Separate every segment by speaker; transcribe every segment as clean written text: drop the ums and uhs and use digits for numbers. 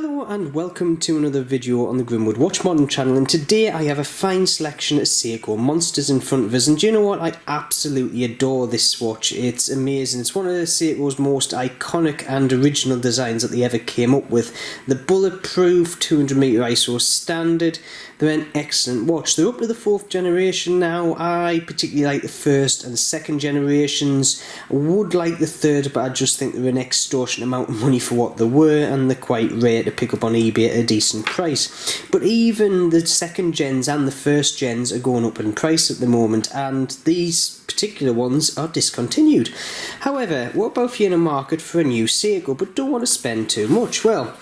Speaker 1: Hello and welcome to another video on the Grimwood Watch Modern channel, and today I have a fine selection of Seiko Monsters in front of us, and do you know what? I absolutely adore this watch. It's amazing. It's one of Seiko's most iconic and original designs that they ever came up with. The bulletproof 200m ISO standard. They're an excellent watch. They're up to the 4th generation now. I particularly like the 1st and 2nd generations. I would like the 3rd, but I just think they're an extortionate amount of money for what they were, and they're quite rare to pick up on eBay at a decent price. But even the 2nd gens and the 1st gens are going up in price at the moment, and these particular ones are discontinued. However, what about if you're in a market for a new Seiko but don't want to spend too much? Well,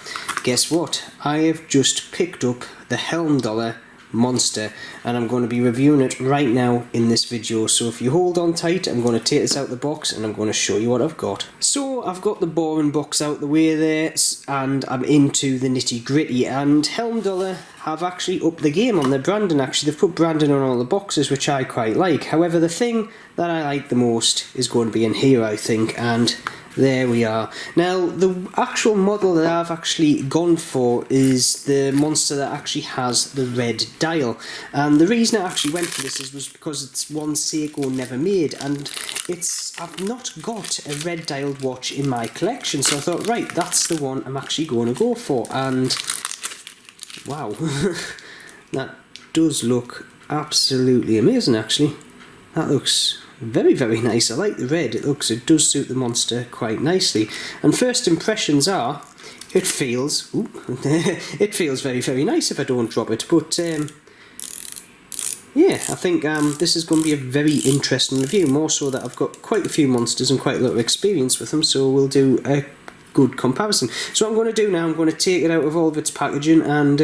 Speaker 1: guess what? I have just picked up the Heimdallr Monster, and I'm going to be reviewing it right now in this video. So if you hold on tight, I'm going to take this out of the box and I'm going to show you what I've got. So I've got the boring box out the way there, and I'm into the nitty gritty, and Heimdallr have actually upped the game on their branding. Actually, they've put branding on all the boxes, which I quite like. However, the thing that I like the most is going to be in here, I think, and there we are. Now, the actual model that I've actually gone for is the Monster that actually has the red dial. And the reason I actually went for this was because it's one Seiko never made, and I've not got a red dialed watch in my collection, so I thought, right, that's the one I'm actually going to go for. And wow, that does look absolutely amazing. Actually, that looks very, very nice. I like the red. It does suit the Monster quite nicely. And first impressions are, it feels it feels very, very nice if I don't drop it. But yeah, I think this is going to be a very interesting review, more so that I've got quite a few Monsters and quite a lot of experience with them, so we'll do a good comparison. So what I'm going to do now, I'm going to take it out of all of its packaging, and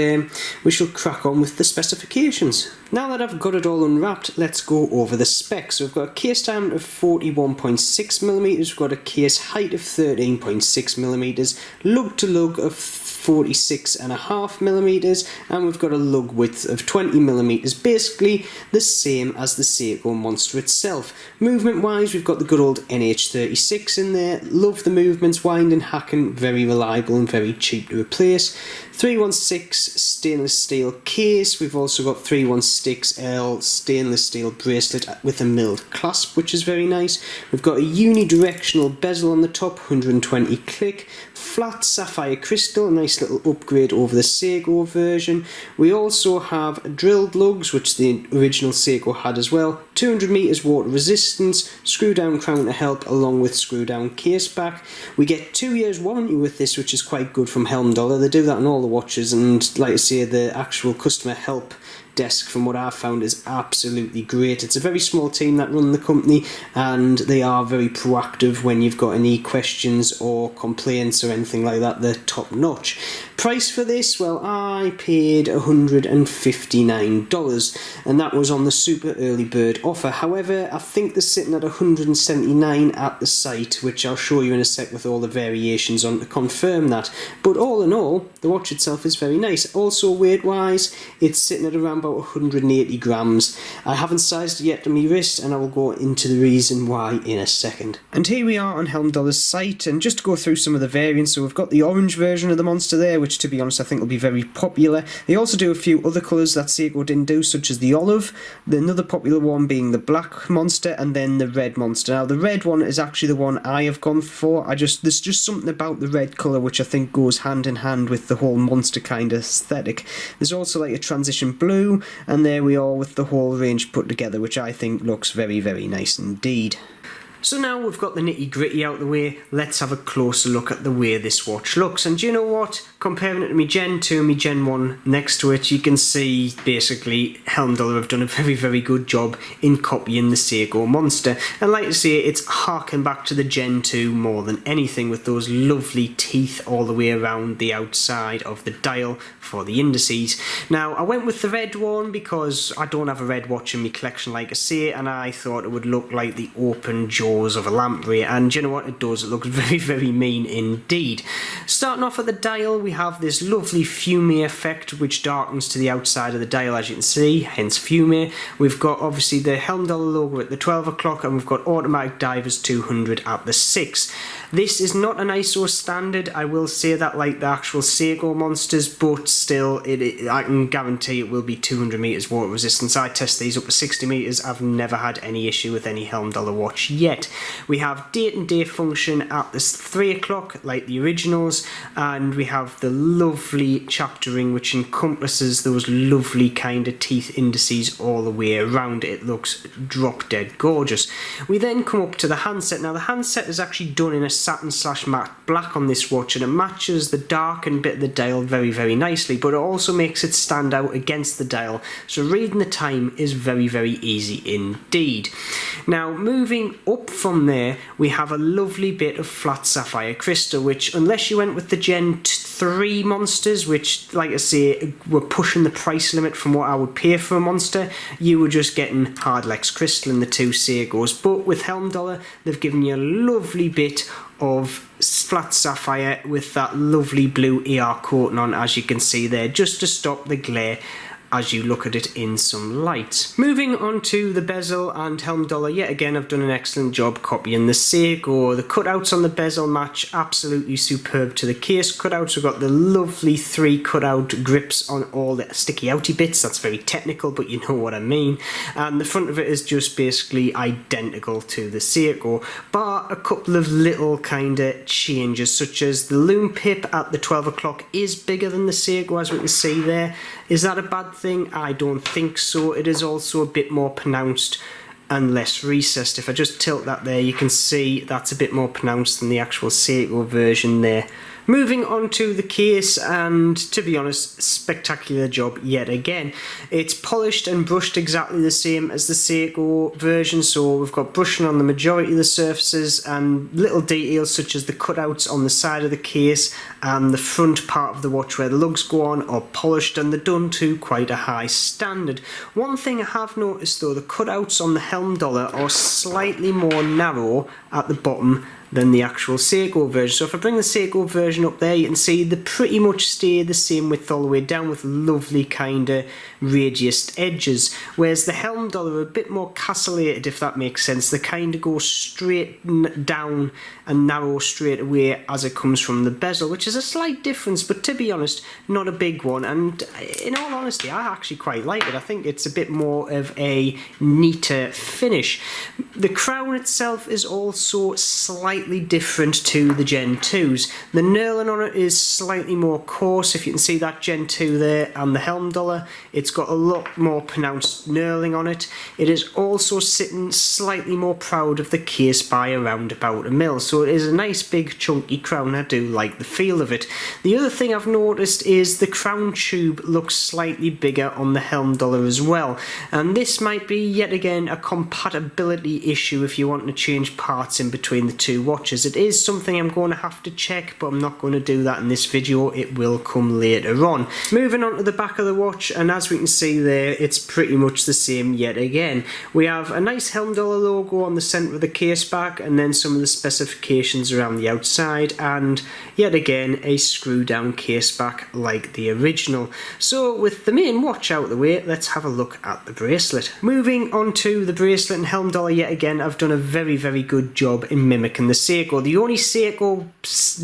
Speaker 1: we shall crack on with the specifications. Now that I've got it all unwrapped, let's go over the specs. So we've got a case diameter of 41.6mm, we've got a case height of 13.6mm, lug to lug of 46.5mm, and we've got a lug width of 20mm, basically the same as the Seiko Monster itself. Movement wise, we've got the good old NH36 in there. Love the movements, wind and hacking, very reliable and very cheap to replace. 316 stainless steel case. We've also got 316L stainless steel bracelet with a milled clasp, which is very nice. We've got a unidirectional bezel on the top, 120 click, flat sapphire crystal, a nice little upgrade over the Seiko version. We also have drilled lugs, which the original Seiko had as well, 200 meters water resistance, screw down crown to help, along with screw down case back. We get 2 years warranty with this, which is quite good from Heimdallr. They do that on all the watches, and like I say, the actual customer help desk, from what I've found, is absolutely great. It's a very small team that run the company, and they are very proactive when you've got any questions or complaints or anything like that. They're top notch. Price for this, well, I paid $159, and that was on the super early bird offer. However, I think they're sitting at $179 at the site, which I'll show you in a sec with all the variations on to confirm that. But all in all, the watch itself is very nice. Also, weight wise, it's sitting at around about 180 grams. I haven't sized it yet to my wrist, and I will go into the reason why in a second. And here we are on Heimdallr's site, and just to go through some of the variants. So we've got the orange version of the Monster there, which to be honest I think will be very popular. They also do a few other colours that Seiko didn't do, such as the olive, another popular one being the black Monster, and then the red Monster. Now the red one is actually the one I have gone for. There's just something about the red colour which I think goes hand in hand with the whole Monster kind of aesthetic. There's also like a transition blue, and there we are with the whole range put together, which I think looks very, very nice indeed. So now we've got the nitty gritty out the way, let's have a closer look at the way this watch looks. And do you know what? Comparing it to my Gen 2 and my Gen 1 next to it, you can see basically Heimdallr have done a very, very good job in copying the Seiko Monster. And like I say, it's harking back to the Gen 2 more than anything, with those lovely teeth all the way around the outside of the dial for the indices. Now, I went with the red one because I don't have a red watch in my collection, like I say, and I thought it would look like the open jaw jaws of a lamprey, and you know what it does, it looks very, very mean indeed. Starting off at the dial, we have this lovely fume effect which darkens to the outside of the dial, as you can see, hence fume. We've got obviously the Heimdallr logo at the 12 o'clock, and we've got automatic divers 200 at the 6. This is not an ISO standard, I will say that, like the actual Seiko Monsters, but still, I can guarantee it will be 200 meters water resistance. I test these up to 60 meters. I've never had any issue with any Heimdallr watch yet. We have date and day function at the 3 o'clock, like the originals, and we have the lovely chaptering which encompasses those lovely kind of teeth indices all the way around. It looks drop dead gorgeous. We then come up to the handset. Now the handset is actually done in a satin / matte black on this watch, and it matches the darkened bit of the dial very, very nicely, but it also makes it stand out against the dial, so reading the time is very, very easy indeed. Now moving up from there, we have a lovely bit of flat sapphire crystal, which unless you went with the Gen 3 Monsters, which like I say were pushing the price limit from what I would pay for a Monster, you were just getting Hardlex crystal in the 2 Seikos. But with Heimdallr, they've given you a lovely bit of flat sapphire with that lovely blue AR coating on, as you can see there, just to stop the glare as you look at it in some light. Moving on to the bezel and Heimdallr, yet again I've done an excellent job copying the Seiko. The cutouts on the bezel match absolutely superb to the case cutouts. We've got the lovely 3 cutout grips on all the sticky outy bits. That's very technical, but you know what I mean. And the front of it is just basically identical to the Seiko, but a couple of little kind of changes, such as the Lume pip at the 12 o'clock is bigger than the Seiko, as we can see there. Is that a bad thing? I don't think so. It is also a bit more pronounced and less recessed. If I just tilt that there, you can see that's a bit more pronounced than the actual Seiko version there. Moving on to the case, and to be honest, spectacular job yet again. It's polished and brushed exactly the same as the Seiko version, so we've got brushing on the majority of the surfaces, and little details such as the cutouts on the side of the case and the front part of the watch where the lugs go on are polished, and they're done to quite a high standard. One thing I have noticed though, the cutouts on the Heimdallr are slightly more narrow at the bottom than the actual Seiko version. So if I bring the Seiko version up there, you can see they pretty much stay the same width all the way down with lovely kind of radiused edges, whereas the Heimdallr are a bit more castellated, if that makes sense. They kind of go straight down and narrow straight away as it comes from the bezel, which is a slight difference, but to be honest, not a big one. And in all honesty, I actually quite like it. I think it's a bit more of a neater finish. The crown itself is also slightly different to the Gen 2s. The knurling on it is slightly more coarse. If you can see that Gen 2 there and the Heimdallr, it's got a lot more pronounced knurling on it. It is also sitting slightly more proud of the case by around about 1 mil. So it is a nice big chunky crown. I do like the feel of it. The other thing I've noticed is the crown tube looks slightly bigger on the Heimdallr as well. And this might be yet again a compatibility issue if you want to change parts in between the 2 watches. It is something I'm going to have to check, but I'm not going to do that in this video. It will come later on. Moving on to the back of the watch, and as we can see there, it's pretty much the same yet again. We have a nice Heimdallr logo on the centre of the case back, and then some of the specifications around the outside, and yet again a screw down case back like the original. So with the main watch out of the way, let's have a look at the bracelet. Moving on to the bracelet and Heimdallr, yet again I've done a very, very good job in mimicking the Seiko. The only Seiko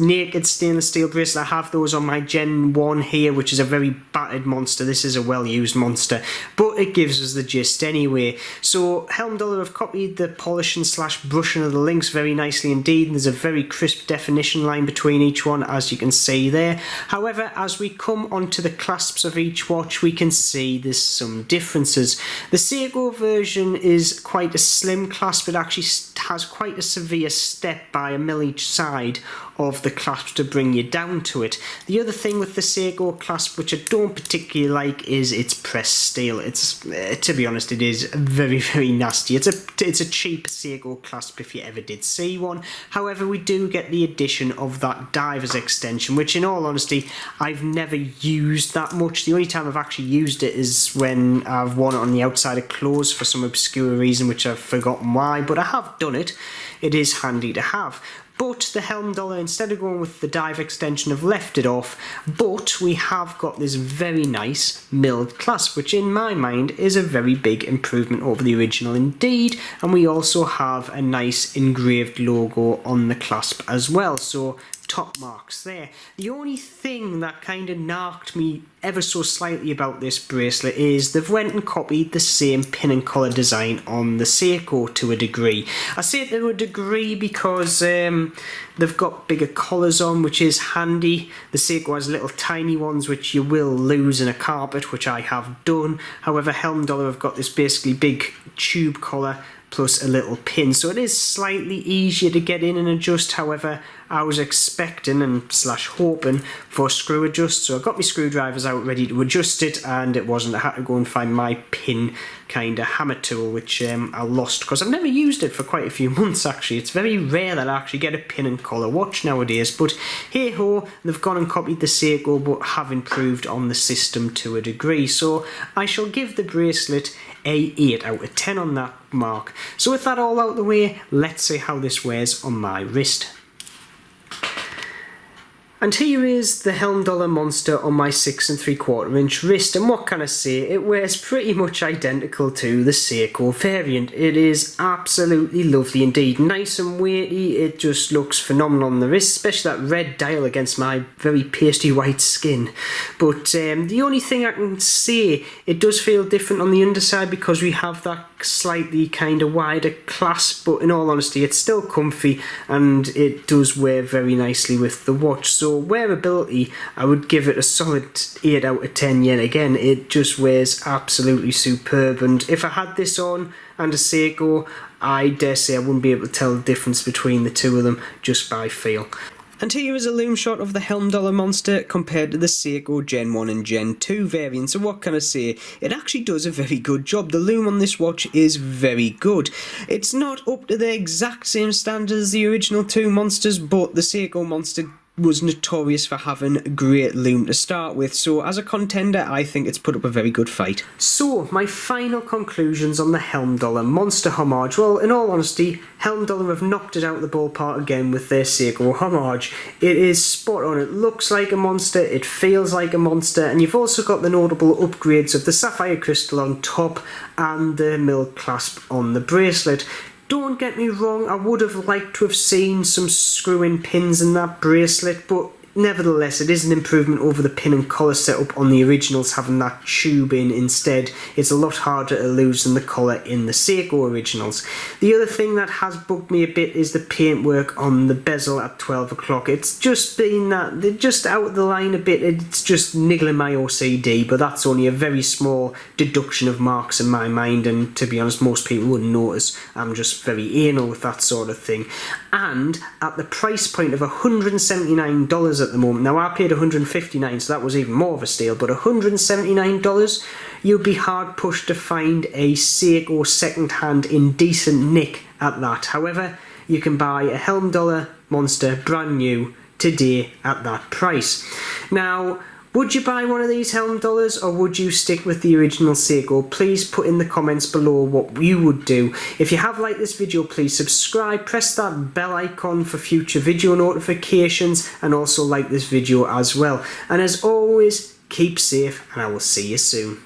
Speaker 1: naked stainless steel bracelet, I have those on my Gen 1 here, which is a very battered Monster. This is a well-used Monster, but it gives us the gist anyway. So Heimdallr have copied the polishing / brushing of the links very nicely indeed, and there's a very crisp definition line between each one, as you can see there. However, as we come onto the clasps of each watch, we can see there's some differences. The Seiko version is quite a slim clasp. It actually has quite a severe step by 1 mil each side of the clasp to bring you down to it. The other thing with the Seiko clasp, which I don't particularly like, is its pressed steel. It's to be honest, it is very, very nasty. It's a cheap Seiko clasp if you ever did see one. However, we do get the addition of that diver's extension, which in all honesty I've never used that much. The only time I've actually used it is when I've worn it on the outside of clothes for some obscure reason, which I've forgotten why, but I have done it. it is handy to have. But the Heimdallr, instead of going with the dive extension, have left it off, but we have got this very nice milled clasp, which in my mind is a very big improvement over the original indeed, and we also have a nice engraved logo on the clasp as well, so top marks there. The only thing that kind of narked me ever so slightly about this bracelet is they've went and copied the same pin and collar design on the Seiko to a degree. I say to a degree because they've got bigger collars on, which is handy. The Seiko has little tiny ones which you will lose in a carpet, which I have done. However, Heimdallr have got this basically big tube collar plus a little pin, so it is slightly easier to get in and adjust. However, I was expecting and slash hoping for a screw adjust, so I got my screwdrivers out ready to adjust it, and it wasn't. I had to go and find my pin kind of hammer tool, which I lost because I've never used it for quite a few months actually. It's very rare that I actually get a pin and collar watch nowadays, but hey ho, they've gone and copied the Seiko but have improved on the system to a degree, so I shall give the bracelet a 8 out of 10 on that mark. So with that all out the way, let's see how this wears on my wrist. And here is the Heimdallr Monster on my 6 3/4 inch wrist, and what can I say, it wears pretty much identical to the Seiko variant. It is absolutely lovely indeed, nice and weighty, it just looks phenomenal on the wrist, especially that red dial against my very pasty white skin. But the only thing I can say, it does feel different on the underside because we have that slightly kind of wider clasp, but in all honesty it's still comfy and it does wear very nicely with the watch. So wearability, I would give it a solid 8 out of 10 yet again. It just wears absolutely superb, and if I had this on and a Seiko, I dare say I wouldn't be able to tell the difference between the two of them just by feel. And here is a Lume shot of the Heimdallr Monster compared to the Seiko Gen 1 and Gen 2 variants, and what can I say, it actually does a very good job. The Lume on this watch is very good. It's not up to the exact same standard as the original two Monsters, but the Seiko Monster was notorious for having a great Lume to start with, so as a contender I think it's put up a very good fight. So my final conclusions on the Heimdallr Monster homage. Well, in all honesty, Heimdallr have knocked it out of the ballpark again with their Seiko homage. It is spot on, it looks like a monster, it feels like a monster, and you've also got the notable upgrades of the sapphire crystal on top and the milled clasp on the bracelet. Don't get me wrong, I would have liked to have seen some screw-in pins in that bracelet, but nevertheless it is an improvement over the pin and collar setup on the originals, having that tube in instead. It's a lot harder to lose than the collar in the Seiko originals. The other thing that has bugged me a bit is the paintwork on the bezel at 12 o'clock. It's just been that, they're just out of the line a bit, it's just niggling my OCD, but that's only a very small deduction of marks in my mind, and to be honest most people wouldn't notice. I'm just very anal with that sort of thing. And at the price point of $179 at the moment, now I paid $159, so that was even more of a steal, but $179, you'd be hard pushed to find a Seiko second hand in decent nick at that. However, you can buy a Heimdallr Monster brand new today at that price. Now, would you buy one of these Heimdallrs, or would you stick with the original Seiko? Please put in the comments below what you would do. If you have liked this video, please subscribe, press that bell icon for future video notifications, and also like this video as well. And as always, keep safe, and I will see you soon.